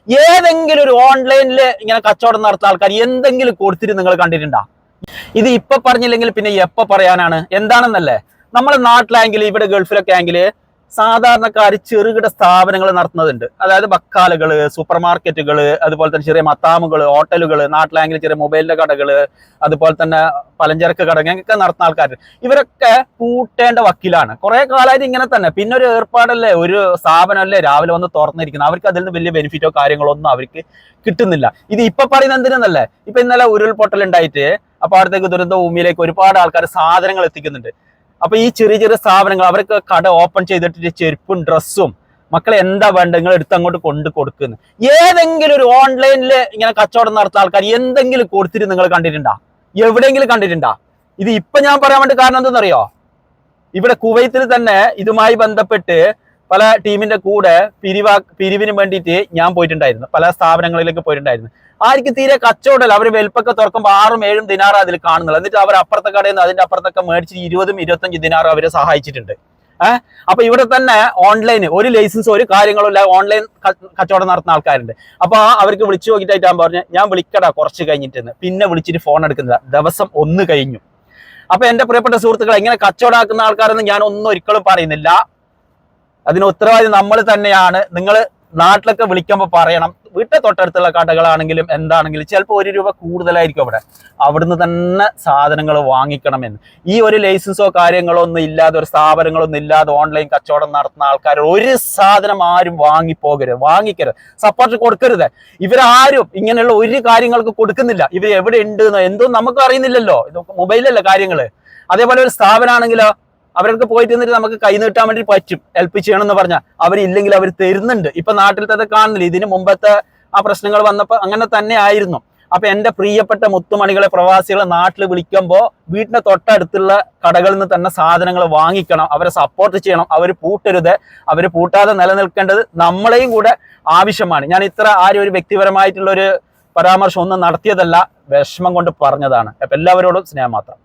ഏതെങ്കിലും ഒരു ഓൺലൈനിൽ ഇങ്ങനെ കച്ചവടം നടത്തുന്ന ആൾക്കാർ എന്തെങ്കിലും കൊടുത്തിട്ട് നിങ്ങൾ കണ്ടിട്ടുണ്ടോ? ഇത് ഇപ്പൊ പറഞ്ഞില്ലെങ്കിൽ പിന്നെ എപ്പോ പറയാനാണ്? എന്താണെന്നല്ലേ, നമ്മളെ നാട്ടിലാണെങ്കിൽ ഇവിടെ ഗൾഫിലൊക്കെ ആണെങ്കിൽ സാധാരണക്കാർ ചെറുകിട സ്ഥാപനങ്ങൾ നടത്തുന്നതുണ്ട്. അതായത് ബക്കാലുകള്, സൂപ്പർ മാർക്കറ്റുകള്, അതുപോലെ തന്നെ ചെറിയ മത്താമുകള്, ഹോട്ടലുകള്, നാട്ടിലാണെങ്കിൽ ചെറിയ മൊബൈലിന്റെ കടകള്, അതുപോലെ തന്നെ പലചരക്ക് കട, ഇങ്ങനെയൊക്കെ നടത്തുന്ന ആൾക്കാർ. ഇവരൊക്കെ പൂട്ടേണ്ട വക്കിലാണ്. കുറെ കാലമായിട്ട് ഇങ്ങനെ തന്നെ. പിന്നെ ഒരു ഏർപ്പാടല്ലേ, ഒരു സ്ഥാപനമല്ലേ രാവിലെ വന്ന് തുറന്നിരിക്കുന്നത്. അവർക്ക് അതിൽ നിന്ന് വലിയ ബെനിഫിറ്റോ കാര്യങ്ങളോ ഒന്നും അവർക്ക് കിട്ടുന്നില്ല. ഇത് ഇപ്പൊ പറയുന്നത് എന്തിനെന്നല്ലേ, ഇപ്പൊ ഇന്നലെ ഉരുൾപൊട്ടൽ ഉണ്ടായിട്ട് അപ്പൊ അവിടത്തേക്ക് ദുരന്ത ഭൂമിയിലേക്ക് ഒരുപാട് ആൾക്കാർ സാധനങ്ങൾ എത്തിക്കുന്നുണ്ട്. അപ്പൊ ഈ ചെറിയ ചെറിയ സ്ഥാപനങ്ങൾ അവർക്ക് കട ഓപ്പൺ ചെയ്തിട്ട് ചെരുപ്പും ഡ്രസ്സും മക്കളെ എന്താ വേണ്ട നിങ്ങൾ എടുത്ത് അങ്ങോട്ട് കൊണ്ട് കൊടുക്കുന്നു. ഏതെങ്കിലും ഒരു ഓൺലൈനിൽ ഇങ്ങനെ കച്ചവടം നടത്തുന്ന ആൾക്കാർ എന്തെങ്കിലും കൊടുത്തിട്ട് നിങ്ങൾ കണ്ടിട്ടുണ്ടോ? എവിടെയെങ്കിലും കണ്ടിട്ടുണ്ടോ? ഇത് ഇപ്പൊ ഞാൻ പറയാൻ വേണ്ടി കാരണം എന്തെന്നറിയോ, ഇവിടെ കുവൈത്തിൽ തന്നെ ഇതുമായി ബന്ധപ്പെട്ട് പല ടീമിന്റെ കൂടെ പിരിവിന് വേണ്ടിയിട്ട് ഞാൻ പോയിട്ടുണ്ടായിരുന്നു. പല സ്ഥാപനങ്ങളിലേക്ക് പോയിട്ടുണ്ടായിരുന്നു. ആർക്ക് തീരെ കച്ചവടമല്ല. അവർ വെൽപ്പൊക്കെ തുറക്കുമ്പോൾ 6-7 ദിനാറ് അതിൽ കാണുന്നില്ല. എന്നിട്ട് അവർ അപ്പുറത്തെ കടയിൽ നിന്ന് അതിന്റെ അപ്പുറത്തൊക്കെ മേടിച്ച് 20-25 ദിനാറ് അവരെ സഹായിച്ചിട്ടുണ്ട്. അപ്പൊ ഇവിടെ തന്നെ ഓൺലൈൻ ഒരു ലൈസൻസ് ഒരു കാര്യങ്ങളും ഇല്ല, ഓൺലൈൻ കച്ചവടം നടത്തുന്ന ആൾക്കാരുണ്ട്. അപ്പൊ അവർക്ക് വിളിച്ചു നോക്കിയിട്ടായിട്ട് ഞാൻ പറഞ്ഞു, ഞാൻ വിളിക്കടാ കുറച്ച് കഴിഞ്ഞിട്ട്. പിന്നെ വിളിച്ചിട്ട് ഫോൺ എടുക്കുന്നില്ല. ദിവസം 1 കഴിഞ്ഞു. അപ്പൊ എന്റെ പ്രിയപ്പെട്ട സുഹൃത്തുക്കളെ, ഇങ്ങനെ കച്ചവടമാക്കുന്ന ആൾക്കാരെന്ന് ഞാൻ ഒന്നും ഒരിക്കലും പറയുന്നില്ല. അതിന് ഉത്തരവാദി നമ്മൾ തന്നെയാണ്. നിങ്ങൾ നാട്ടിലൊക്കെ വിളിക്കുമ്പോൾ പറയണം, വീട്ടിലെ തൊട്ടടുത്തുള്ള കടകളാണെങ്കിലും എന്താണെങ്കിലും ചിലപ്പോൾ 1 രൂപ കൂടുതലായിരിക്കും അവിടുന്ന് തന്നെ സാധനങ്ങൾ വാങ്ങിക്കണമെന്ന്. ഈ ഒരു ലൈസൻസോ കാര്യങ്ങളോ ഒന്നും ഇല്ലാതെ, ഒരു സ്ഥാപനങ്ങളൊന്നും ഇല്ലാതെ ഓൺലൈൻ കച്ചവടം നടത്തുന്ന ആൾക്കാർ ഒരു സാധനം ആരും വാങ്ങിക്കരുത്, സപ്പോർട്ട് കൊടുക്കരുത്. ഇവരാരും ഇങ്ങനെയുള്ള ഒരു കാര്യങ്ങൾക്ക് കൊടുക്കുന്നില്ല. ഇവർ എവിടെ ഉണ്ട് എന്തോ നമുക്ക് അറിയുന്നില്ലല്ലോ, ഇതൊക്കെ മൊബൈലല്ലേ കാര്യങ്ങള്. അതേപോലെ ഒരു സ്ഥാപനമാണെങ്കിലോ അവർക്ക് പോയിട്ട് എന്നിട്ട് നമുക്ക് കൈ നീട്ടാൻ വേണ്ടി പറ്റും, ഹെൽപ്പ് ചെയ്യണം എന്ന് പറഞ്ഞാൽ അവരില്ലെങ്കിൽ അവർ തരുന്നുണ്ട്. ഇപ്പൊ നാട്ടിലത്തെ കാണുന്നില്ല. ഇതിന് മുമ്പത്തെ ആ പ്രശ്നങ്ങൾ വന്നപ്പോൾ അങ്ങനെ തന്നെ ആയിരുന്നു. അപ്പൊ എന്റെ പ്രിയപ്പെട്ട മുത്തുമണികളെ, പ്രവാസികളെ നാട്ടിൽ വിളിക്കുമ്പോൾ വീട്ടിന്റെ തൊട്ടടുത്തുള്ള കടകളിൽ നിന്ന് തന്നെ സാധനങ്ങൾ വാങ്ങിക്കണം. അവരെ സപ്പോർട്ട് ചെയ്യണം. അവർ പൂട്ടരുത്. അവർ പൂട്ടാതെ നിലനിൽക്കേണ്ടത് നമ്മളെയും കൂടെ ആവശ്യമാണ്. ഞാൻ ഇത്ര ആരും ഒരു വ്യക്തിപരമായിട്ടുള്ള ഒരു പരാമർശം ഒന്നും നടത്തിയതല്ല, വിഷമം കൊണ്ട് പറഞ്ഞതാണ്. അപ്പൊ എല്ലാവരോടും സ്നേഹം മാത്രം.